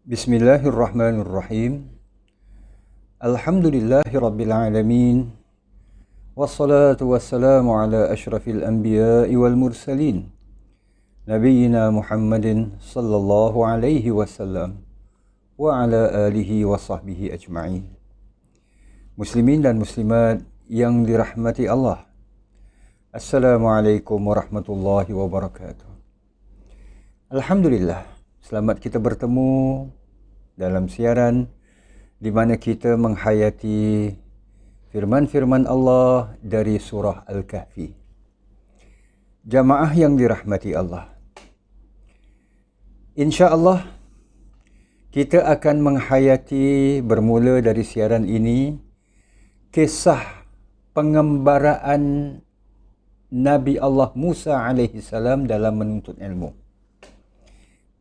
Bismillahirrahmanirrahim. Alhamdulillahi rabbil alamin. Wassalatu wassalamu ala asyrafil anbiya'i wal mursalin. Nabiyyina Muhammadin sallallahu alaihi wasallam wa ala alihi wa sahbihi ajma'in. Muslimin dan muslimat yang dirahmati Allah. Assalamualaikum warahmatullahi wabarakatuh. Alhamdulillah, selamat kita bertemu dalam siaran di mana kita menghayati firman-firman Allah dari surah Al-Kahfi. Jamaah yang dirahmati Allah, insya-Allah kita akan menghayati bermula dari siaran ini kisah pengembaraan Nabi Allah Musa alaihi salam dalam menuntut ilmu.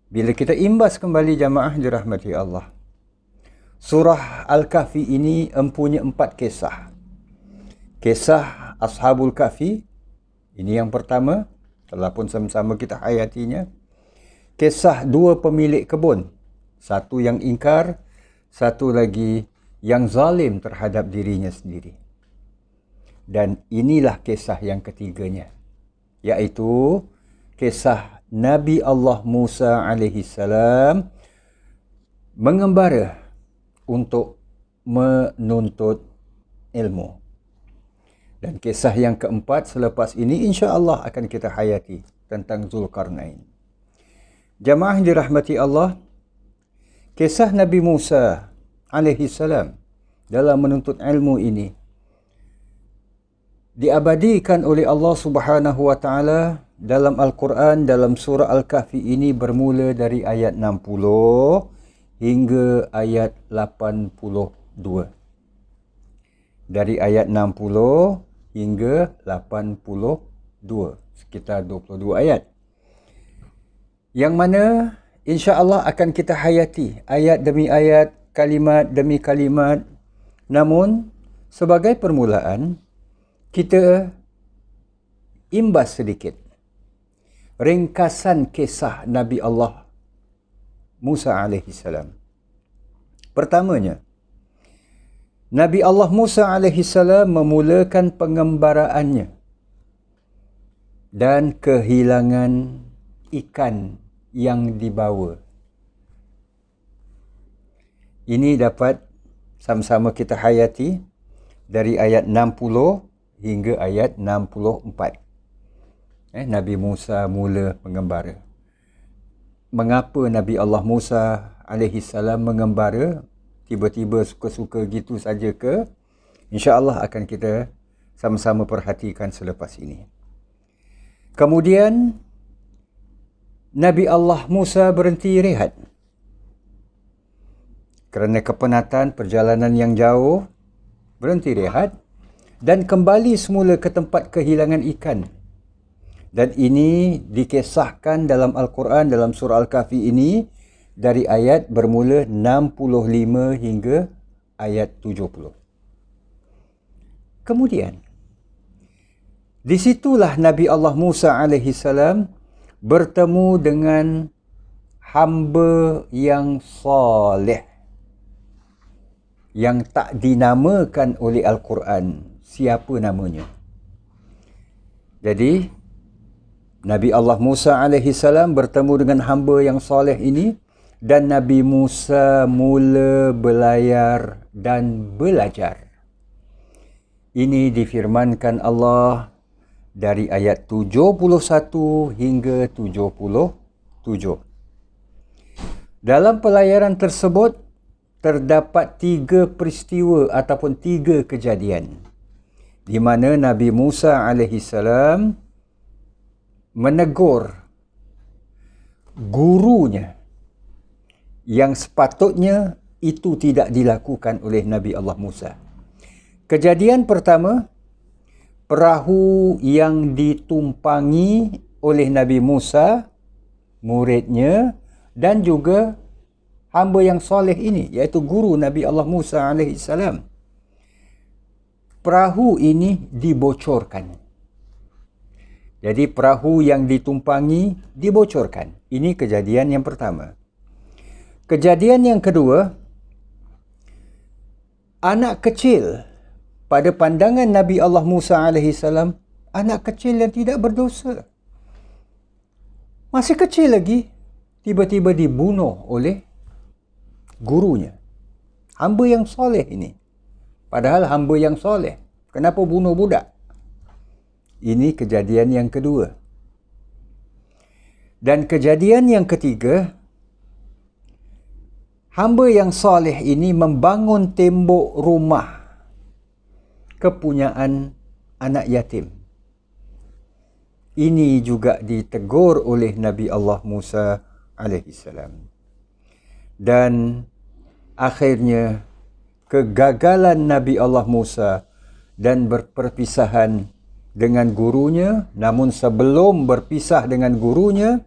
Bila kita imbas kembali jamaah dirahmati Allah, surah Al-Kahfi ini mempunyai 4 kisah. Kisah Ashabul Kahfi, ini yang pertama, telah pun sama-sama kita hayatinya. Kisah 2 pemilik kebun, satu yang ingkar, satu lagi yang zalim terhadap dirinya sendiri. Dan inilah kisah yang ketiganya, iaitu kisah Nabi Allah Musa alaihi salam mengembara untuk menuntut ilmu. Dan kisah yang keempat selepas ini insya-Allah akan kita hayati tentang Zulkarnain. Jamaah dirahmati Allah, kisah Nabi Musa alaihi salam dalam menuntut ilmu ini diabadikan oleh Allah Subhanahu wa taala dalam Al-Quran, dalam surah Al-Kahfi ini bermula dari ayat 60 hingga ayat 82. Dari ayat 60 hingga 82, sekitar 22 ayat. Yang mana insya-Allah akan kita hayati ayat demi ayat, kalimat demi kalimat. Namun sebagai permulaan, kita imbas sedikit ringkasan kisah Nabi Allah Musa alaihi salam. Pertamanya, Nabi Allah Musa alaihi salam memulakan pengembaraannya dan kehilangan ikan yang dibawa. Ini dapat sama-sama kita hayati dari ayat 60 hingga ayat 64. Nabi Musa mula mengembara. Mengapa Nabi Allah Musa alaihi salam mengembara? Tiba-tiba suka-suka gitu saja ke? InsyaAllah akan kita sama-sama perhatikan selepas ini. Kemudian Nabi Allah Musa berhenti rehat kerana kepenatan perjalanan yang jauh, berhenti rehat dan kembali semula ke tempat kehilangan ikan. Dan ini dikisahkan dalam Al-Quran, dalam surah Al-Kahfi ini dari ayat bermula 65 hingga ayat 70. Kemudian, disitulah Nabi Allah Musa alaihi salam bertemu dengan hamba yang soleh, yang tak dinamakan oleh Al-Quran siapa namanya. Jadi Nabi Allah Musa alaihi salam bertemu dengan hamba yang soleh ini dan Nabi Musa mula belayar dan belajar. Ini difirmankan Allah dari ayat 71 hingga 77. Dalam pelayaran tersebut terdapat 3 peristiwa ataupun 3 kejadian di mana Nabi Musa alaihi salam menegur gurunya yang sepatutnya itu tidak dilakukan oleh Nabi Allah Musa. Kejadian pertama, perahu yang ditumpangi oleh Nabi Musa, muridnya dan juga hamba yang soleh ini, iaitu guru Nabi Allah Musa alaihi salam. Perahu ini dibocorkan. Jadi perahu yang ditumpangi dibocorkan. Ini kejadian yang pertama. Kejadian yang kedua, anak kecil pada pandangan Nabi Allah Musa AS, anak kecil yang tidak berdosa. Masih kecil lagi, tiba-tiba dibunuh oleh gurunya. Hamba yang soleh ini. Padahal hamba yang soleh. Kenapa bunuh budak? Ini kejadian yang kedua. Dan kejadian yang ketiga, hamba yang soleh ini membangun tembok rumah kepunyaan anak yatim. Ini juga ditegur oleh Nabi Allah Musa alaihissalam. Dan akhirnya kegagalan Nabi Allah Musa dan berperpisahan dengan gurunya, namun sebelum berpisah dengan gurunya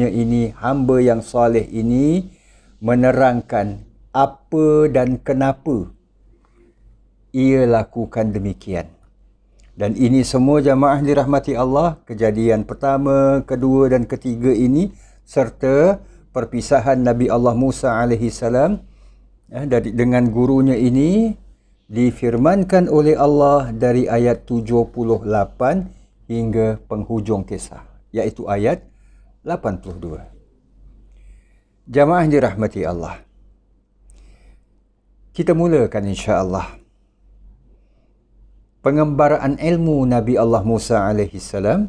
ini, hamba yang soleh ini menerangkan apa dan kenapa ia lakukan demikian. Dan ini semua jamaah dirahmati Allah, kejadian pertama, kedua dan ketiga ini serta perpisahan Nabi Allah Musa alaihissalam dengan gurunya ini difirmankan oleh Allah dari ayat 78 hingga penghujung kisah, iaitu ayat 82. Jamaah dirahmati Allah. Kita mulakan insya-Allah pengembaraan ilmu Nabi Allah Musa alaihissalam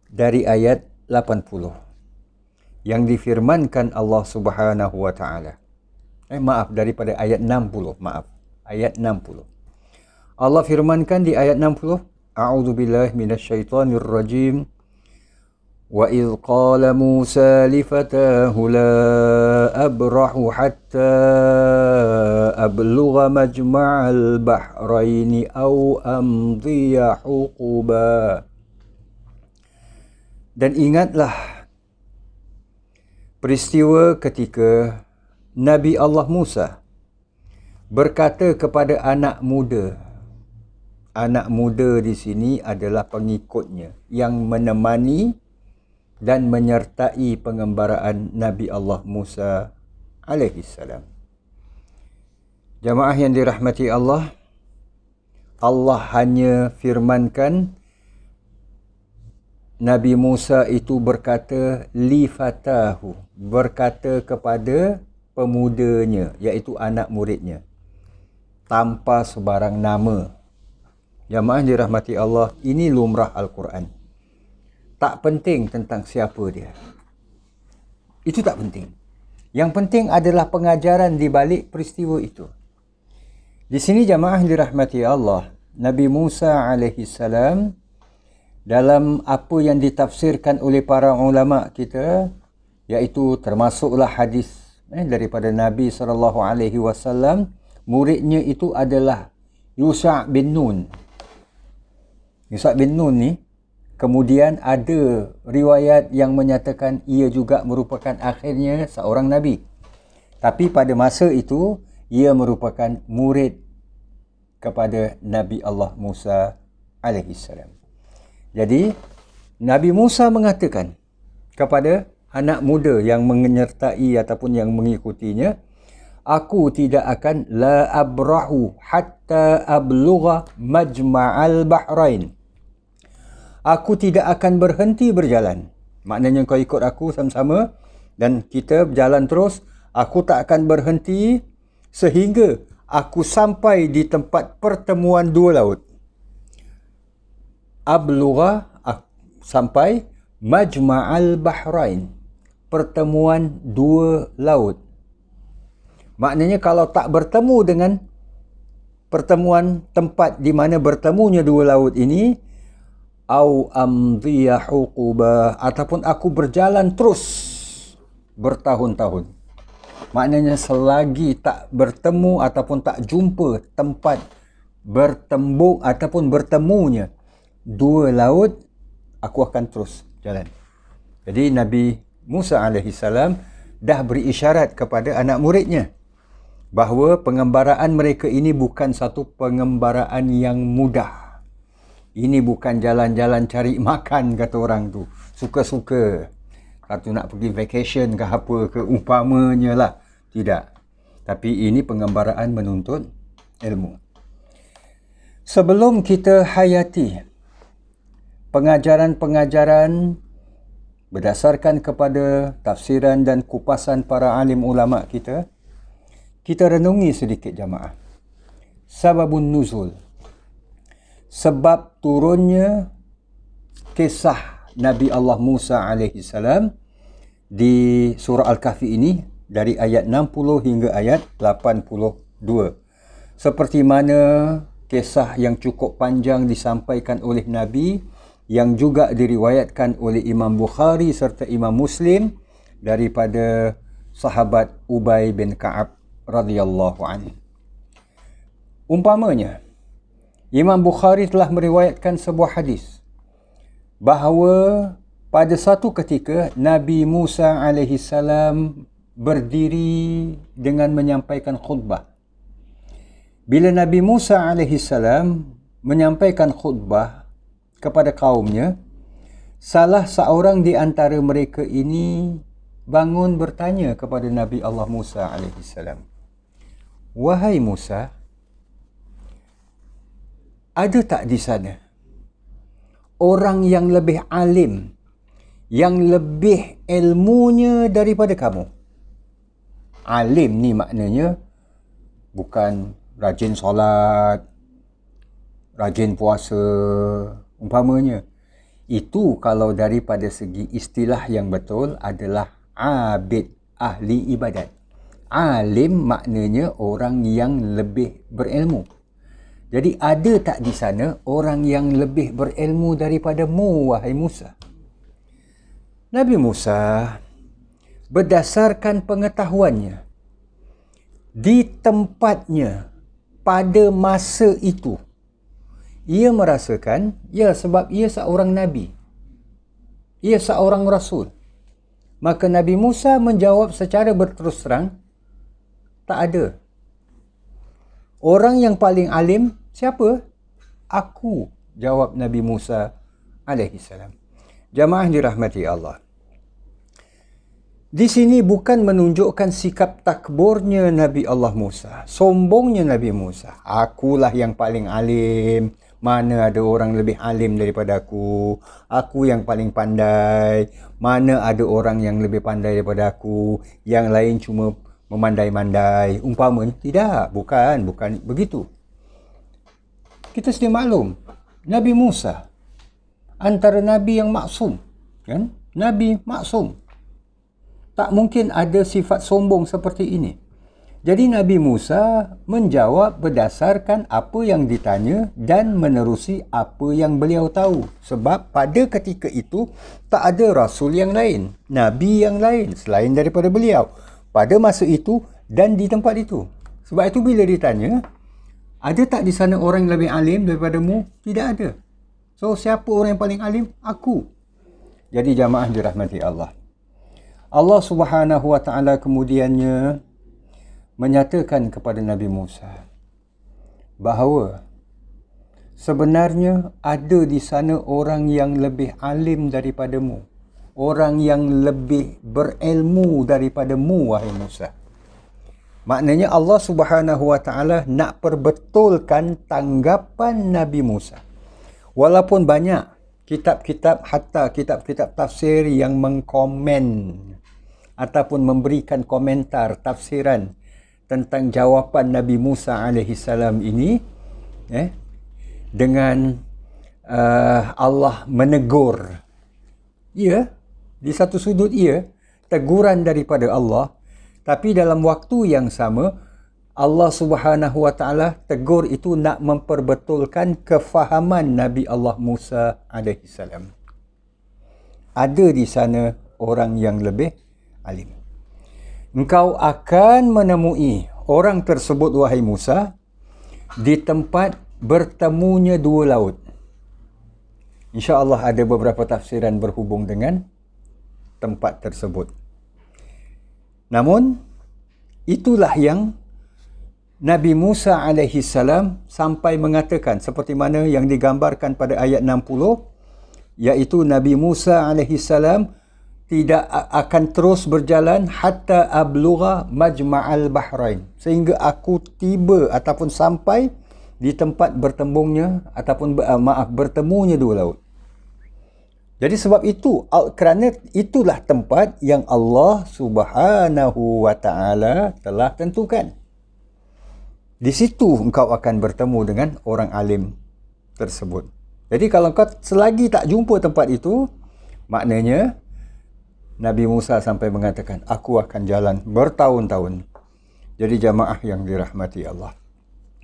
dari ayat 80 yang difirmankan Allah Subhanahu wa taala. Daripada ayat 60, ayat 60. Allah firmankan di ayat 60, A'udzubillahi minasyaitonir rajim. Wa idh qala Musa li fatahu la abrahu hatta ablugha majma'al bahraini aw amdiya huquba. Dan ingatlah peristiwa ketika Nabi Allah Musa berkata kepada anak muda. Anak muda di sini adalah pengikutnya yang menemani dan menyertai pengembaraan Nabi Allah Musa alaihissalam. Jamaah yang dirahmati Allah, Allah hanya firmankan Nabi Musa itu berkata li fatahu, berkata kepada pemudanya, iaitu anak muridnya, tanpa sebarang nama. Jamaah dirahmati Allah, ini lumrah Al-Quran. Tak penting tentang siapa dia. Itu tak penting. Yang penting adalah pengajaran di balik peristiwa itu. Di sini jamaah dirahmati Allah, Nabi Musa alaihissalam dalam apa yang ditafsirkan oleh para ulama kita, iaitu termasuklah hadis daripada Nabi SAW, muridnya itu adalah Yusha' bin Nun. Yusha' bin Nun ni, kemudian ada riwayat yang menyatakan ia juga merupakan akhirnya seorang Nabi. Tapi pada masa itu, ia merupakan murid kepada Nabi Allah Musa alaihissalam. Jadi, Nabi Musa mengatakan kepada anak muda yang menyertai ataupun yang mengikutinya, aku tidak akan la abrahu hatta ablugha majma'al bahrain. Aku tidak akan berhenti berjalan. Maknanya kau ikut aku sama-sama dan kita berjalan terus. Aku tak akan berhenti sehingga aku sampai di tempat pertemuan dua laut. Ablugha, sampai majma'al bahrain, pertemuan dua laut. Maknanya kalau tak bertemu dengan pertemuan tempat di mana bertemunya dua laut ini, au amdiya huquba, ataupun aku berjalan terus bertahun-tahun. Maknanya selagi tak bertemu ataupun tak jumpa tempat bertembung ataupun bertemunya dua laut, aku akan terus jalan. Jadi Nabi Musa alaihissalam dah beri isyarat kepada anak muridnya bahawa pengembaraan mereka ini bukan satu pengembaraan yang mudah. Ini bukan jalan-jalan cari makan, kata orang tu, suka-suka. Satu nak pergi vacation ke apa ke, umpamanya lah. Tidak. Tapi ini penggambaraan menuntut ilmu. Sebelum kita hayati pengajaran-pengajaran berdasarkan kepada tafsiran dan kupasan para alim ulama kita renungi sedikit jamaah. Sababun nuzul. Sebab turunnya kisah Nabi Allah Musa alaihi salam di surah Al-Kahfi ini dari ayat 60 hingga ayat 82. Seperti mana kisah yang cukup panjang disampaikan oleh Nabi yang juga diriwayatkan oleh Imam Bukhari serta Imam Muslim daripada sahabat Ubay bin Ka'ab radhiyallahu anhu. Umpamanya, Imam Bukhari telah meriwayatkan sebuah hadis bahawa pada satu ketika Nabi Musa alaihi salam berdiri dengan menyampaikan khutbah. Bila Nabi Musa alaihi salam menyampaikan khutbah kepada kaumnya, salah seorang di antara mereka ini bangun bertanya kepada Nabi Allah Musa alaihi salam, "Wahai Musa, ada tak di sana orang yang lebih alim, yang lebih ilmunya daripada kamu?" Alim ni maknanya bukan rajin solat, rajin puasa, umpamanya. Itu kalau daripada segi istilah yang betul adalah abid, ahli ibadat. Alim maknanya orang yang lebih berilmu. Jadi ada tak di sana orang yang lebih berilmu daripadamu, wahai Musa? Nabi Musa berdasarkan pengetahuannya di tempatnya pada masa itu, ia merasakan, ya, sebab ia seorang Nabi, ia seorang Rasul, maka Nabi Musa menjawab secara berterus terang, tak ada. Orang yang paling alim siapa? Aku, jawab Nabi Musa alaihi salam. Jamaah dirahmati Allah. Di sini bukan menunjukkan sikap takburnya Nabi Allah Musa, sombongnya Nabi Musa. Akulah yang paling alim, mana ada orang lebih alim daripada aku. Aku yang paling pandai, mana ada orang yang lebih pandai daripada aku. Yang lain cuma memandai-mandai, umpamanya. Tidak, bukan begitu. Kita sedia maklum, Nabi Musa antara Nabi yang maksum, kan? Nabi maksum. Tak mungkin ada sifat sombong seperti ini. Jadi Nabi Musa menjawab berdasarkan apa yang ditanya dan menerusi apa yang beliau tahu. Sebab pada ketika itu tak ada Rasul yang lain, Nabi yang lain selain daripada beliau pada masa itu dan di tempat itu. Sebab itu bila ditanya, ada tak di sana orang yang lebih alim daripadamu? Tidak ada. So siapa orang yang paling alim? Aku. Jadi jamaah dirahmati Allah. Allah Subhanahu wa taala kemudiannya menyatakan kepada Nabi Musa bahawa sebenarnya ada di sana orang yang lebih alim daripadamu, orang yang lebih berilmu daripadamu, wahai Musa. Maknanya Allah Subhanahu wa taala nak perbetulkan tanggapan Nabi Musa. Walaupun banyak kitab-kitab, hatta kitab-kitab tafsir yang mengkomen ataupun memberikan komentar tafsiran tentang jawapan Nabi Musa alaihi salam ini, dengan Allah menegur. Ya, di satu sudut ia teguran daripada Allah, tapi dalam waktu yang sama Allah Subhanahu wa taala tegur itu nak memperbetulkan kefahaman Nabi Allah Musa alaihi salam. Ada di sana orang yang lebih alim. Engkau akan menemui orang tersebut, wahai Musa, di tempat bertemunya dua laut. InsyaAllah ada beberapa tafsiran berhubung dengan tempat tersebut. Namun, itulah yang Nabi Musa alaihi salam sampai mengatakan seperti mana yang digambarkan pada ayat 60, iaitu Nabi Musa alaihi salam tidak akan terus berjalan hatta ablugha majma'al bahrain, sehingga aku tiba ataupun sampai di tempat bertembungnya ataupun bertemunya dua laut. Jadi sebab itu, kerana itulah tempat yang Allah Subhanahu wa taala telah tentukan. Di situ engkau akan bertemu dengan orang alim tersebut. Jadi kalau kau selagi tak jumpa tempat itu, maknanya Nabi Musa sampai mengatakan, aku akan jalan bertahun-tahun. Jadi jamaah yang dirahmati Allah,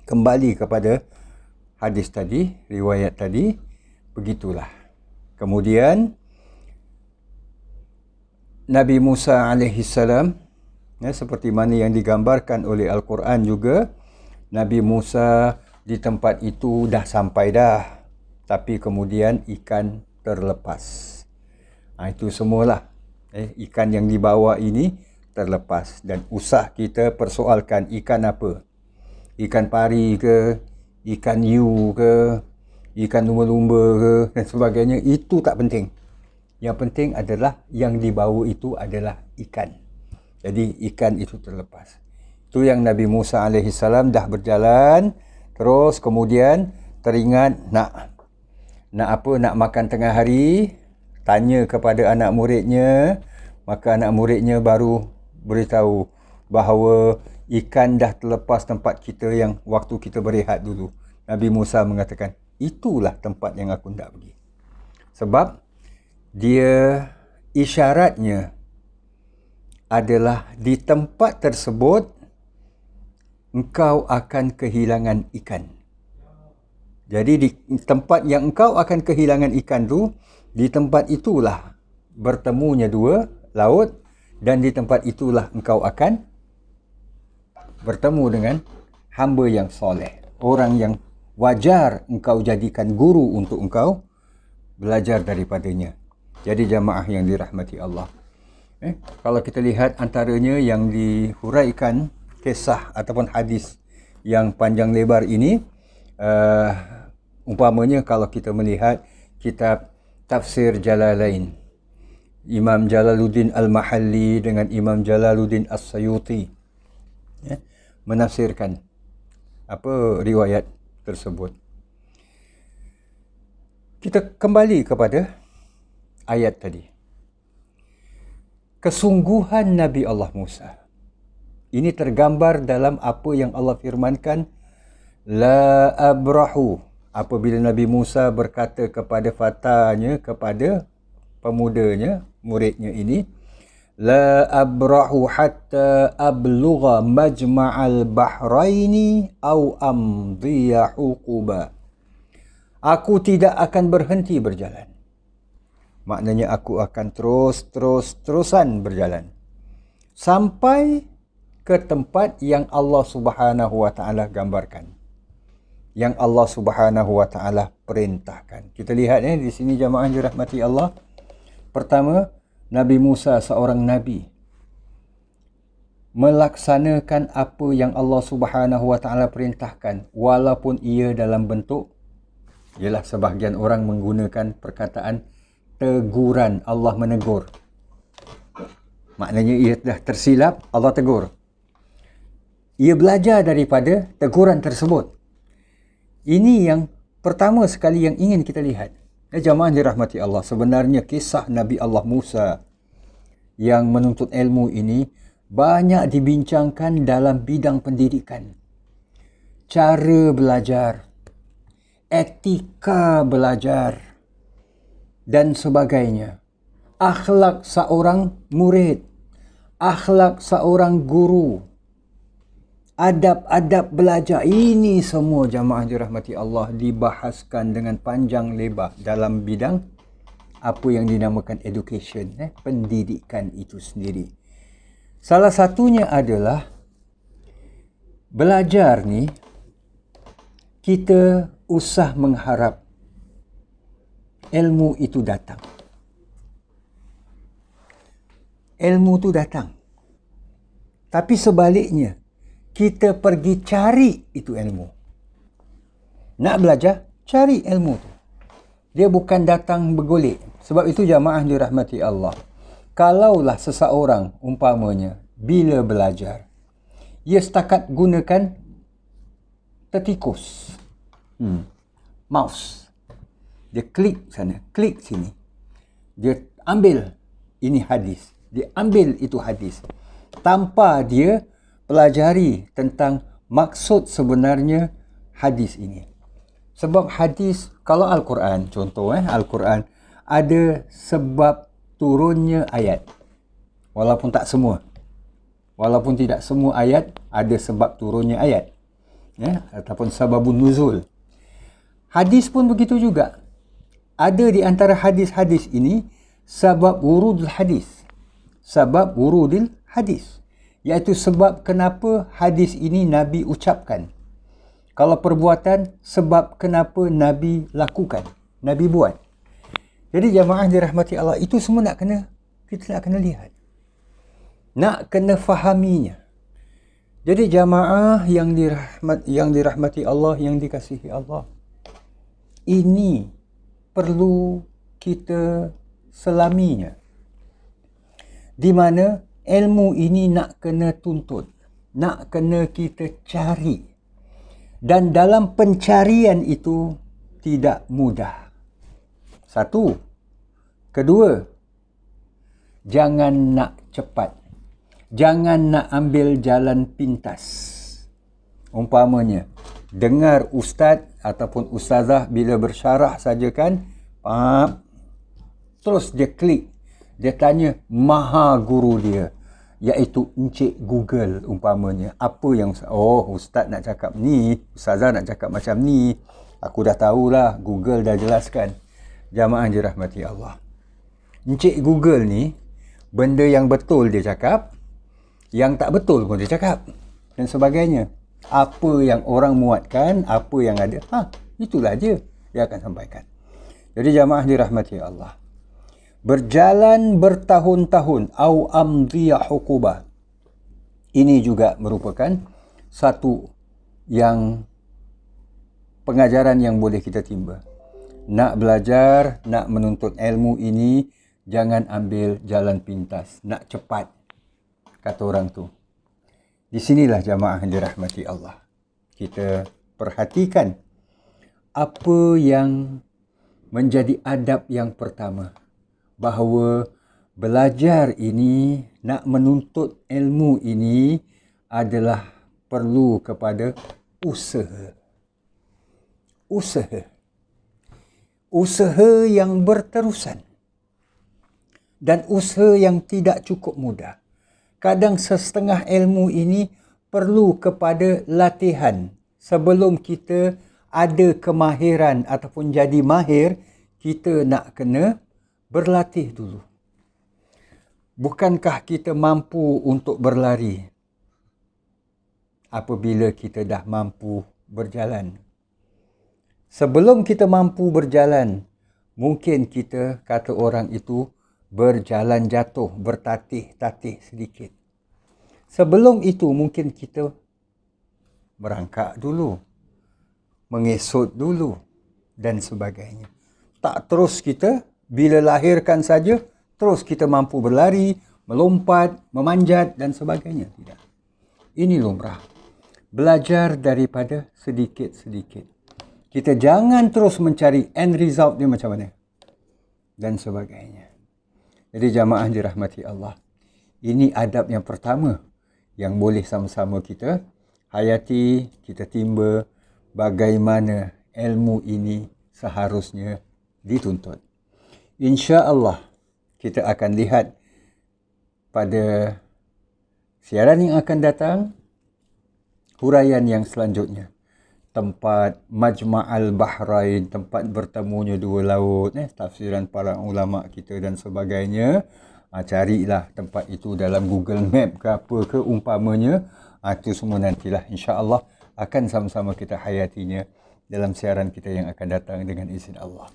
kembali kepada hadis tadi, riwayat tadi, begitulah. Kemudian Nabi Musa alaihissalam, seperti mana yang digambarkan oleh Al-Quran juga, Nabi Musa di tempat itu dah sampai dah, tapi kemudian ikan terlepas. Itu semualah. Ikan yang dibawa ini terlepas, dan usah kita persoalkan ikan apa. Ikan pari ke, ikan hiu ke, ikan lumba-lumba ke dan sebagainya, itu tak penting. Yang penting adalah yang dibawa itu adalah ikan. Jadi ikan itu terlepas. Itu yang Nabi Musa alaihissalam dah berjalan, terus kemudian teringat nak makan tengah hari, tanya kepada anak muridnya, maka anak muridnya baru beritahu bahawa ikan dah terlepas tempat kita yang waktu kita berehat dulu. Nabi Musa mengatakan, itulah tempat yang aku nak pergi. Sebab dia isyaratnya adalah di tempat tersebut engkau akan kehilangan ikan. Jadi di tempat yang engkau akan kehilangan ikan tu, di tempat itulah bertemunya dua laut, dan di tempat itulah engkau akan bertemu dengan hamba yang soleh, orang yang wajar engkau jadikan guru untuk engkau belajar daripadanya. Jadi jamaah yang dirahmati Allah, kalau kita lihat antaranya yang dihuraikan kisah ataupun hadis yang panjang lebar ini, umpamanya kalau kita melihat kitab Tafsir Jalalain, Imam Jalaluddin Al-Mahalli dengan Imam Jalaluddin As-Sayuti menafsirkan riwayat tersebut. Kita kembali kepada ayat tadi. Kesungguhan Nabi Allah Musa ini tergambar dalam apa yang Allah firmankan, la abrahu, apabila Nabi Musa berkata kepada fatanya, kepada pemudanya, muridnya ini, la abrahu hatta ablugha majma'al bahraini au amdiya huquba. Aku tidak akan berhenti berjalan. Maknanya aku akan terusan berjalan sampai ke tempat yang Allah Subhanahu wa taala gambarkan, yang Allah Subhanahu wa taala perintahkan. Kita lihat di sini jamaah dirahmati Allah. Pertama, Nabi Musa seorang nabi melaksanakan apa yang Allah Subhanahu wa taala perintahkan, walaupun ia dalam bentuk, ialah sebahagian orang menggunakan perkataan teguran. Allah menegur, maknanya ia dah tersilap, Allah tegur. Ia belajar daripada teguran tersebut. Ini yang pertama sekali yang ingin kita lihat. Jamaah dirahmati Allah, sebenarnya kisah Nabi Allah Musa yang menuntut ilmu ini banyak dibincangkan dalam bidang pendidikan. Cara belajar, etika belajar dan sebagainya. Akhlak seorang murid, akhlak seorang guru, adab-adab belajar, ini semua jamaah dirahmati Allah dibahaskan dengan panjang lebar dalam bidang apa yang dinamakan education, pendidikan itu sendiri. Salah satunya adalah belajar ni, kita usah mengharap ilmu itu datang. Ilmu itu datang. Tapi sebaliknya, kita pergi cari itu ilmu. Nak belajar, cari ilmu tu. Dia bukan datang bergolek. Sebab itu jamaah dirahmati Allah, kalaulah seseorang umpamanya bila belajar, ia setakat gunakan tertikus, mouse, dia klik sana, klik sini, dia ambil ini hadis, dia ambil itu hadis, tanpa dia pelajari tentang maksud sebenarnya hadis ini. Sebab hadis, kalau Al-Quran, contoh Al-Quran ada sebab turunnya ayat, walaupun tak semua, walaupun tidak semua ayat ada sebab turunnya ayat, ataupun sababun nuzul. Hadis pun begitu juga. Ada di antara hadis-hadis ini sebab wurudul hadis, sebab wurudil hadis, iaitu sebab kenapa hadis ini Nabi ucapkan. Kalau perbuatan, sebab kenapa Nabi lakukan, Nabi buat. Jadi jamaah dirahmati Allah, itu semua kita nak kena lihat, nak kena fahaminya. Jadi jamaah yang dirahmati Allah, yang dikasihi Allah, ini perlu kita selaminya, di mana ilmu ini nak kena tuntut, nak kena kita cari. Dan dalam pencarian itu tidak mudah. Satu. Kedua, jangan nak cepat. Jangan nak ambil jalan pintas. Umpamanya, dengar ustaz ataupun ustazah bila bersyarah saja kan, terus dia klik. Dia tanya maha guru dia, iaitu Encik Google umpamanya. Apa yang, ustaz nak cakap ni, ustazah nak cakap macam ni, aku dah tahulah, Google dah jelaskan. Jamaah dirahmati Allah, Encik Google ni, benda yang betul dia cakap, yang tak betul pun dia cakap, dan sebagainya. Apa yang orang muatkan, apa yang ada, itulah dia akan sampaikan. Jadi jamaah dirahmati Allah, berjalan bertahun-tahun au amdhiya hukubah, ini juga merupakan satu yang pengajaran yang boleh kita timba. Nak belajar, nak menuntut ilmu ini, jangan ambil jalan pintas, nak cepat, kata orang tu. Di sinilah jamaah dirahmati Allah, kita perhatikan apa yang menjadi adab yang pertama, bahawa belajar ini, nak menuntut ilmu ini adalah perlu kepada usaha. Usaha yang berterusan. Dan usaha yang tidak cukup mudah. Kadang setengah ilmu ini perlu kepada latihan. Sebelum kita ada kemahiran ataupun jadi mahir, kita nak kena berlatih dulu. Bukankah kita mampu untuk berlari apabila kita dah mampu berjalan? Sebelum kita mampu berjalan, mungkin kita, kata orang itu, berjalan jatuh, bertatih-tatih sedikit. Sebelum itu mungkin kita merangkak dulu, mengesot dulu dan sebagainya. Tak terus kita bila lahirkan saja, terus kita mampu berlari, melompat, memanjat dan sebagainya. Tidak. Ini lumrah. Belajar daripada sedikit-sedikit. Kita jangan terus mencari end result dia macam mana. Dan sebagainya. Jadi jamaah dirahmati Allah. Ini adab yang pertama yang boleh sama-sama kita hayati, kita timba bagaimana ilmu ini seharusnya dituntut. InsyaAllah kita akan lihat pada siaran yang akan datang huraian yang selanjutnya. Tempat Majma'al Bahrain, tempat bertemunya dua laut, tafsiran para ulama kita dan sebagainya. Carilah tempat itu dalam Google Map ke apa ke umpamanya. Itu semua nantilah insya-Allah akan sama-sama kita hayatinya dalam siaran kita yang akan datang dengan izin Allah.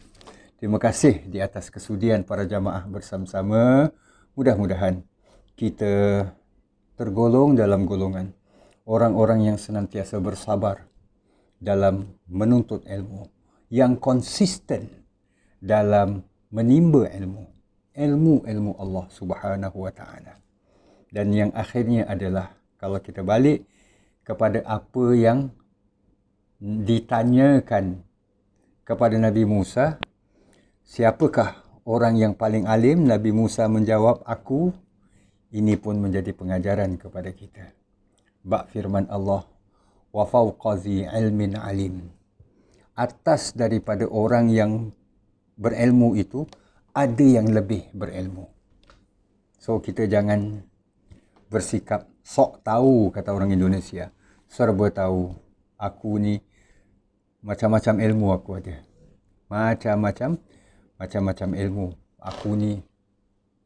Terima kasih di atas kesudian para jamaah bersama-sama. Mudah-mudahan kita tergolong dalam golongan orang-orang yang senantiasa bersabar dalam menuntut ilmu, yang konsisten dalam menimba ilmu, ilmu-ilmu Allah Subhanahu wa taala. Dan yang akhirnya adalah kalau kita balik kepada apa yang ditanyakan kepada Nabi Musa, siapakah orang yang paling alim? Nabi Musa menjawab, aku. Ini pun menjadi pengajaran kepada kita. Bak firman Allah, wa fawqa zi ilmin alim. Atas daripada orang yang berilmu itu, ada yang lebih berilmu. So, kita jangan bersikap sok tahu, kata orang Indonesia. Serba tahu. Aku ni macam-macam ilmu aku ada. Macam-macam ilmu. Aku ni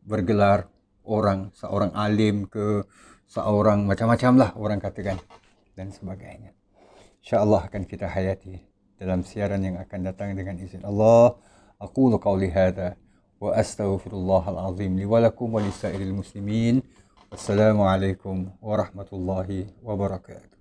bergelar seorang alim ke, seorang macam-macam lah orang katakan dan sebagainya. InsyaAllah akan kita hayati dalam siaran yang akan datang dengan izin Allah. Aqulu qawli hadha wa astaghfirullahal azim li wa lakum wa lisairil muslimin. Wassalamualaikum warahmatullahi wabarakatuh.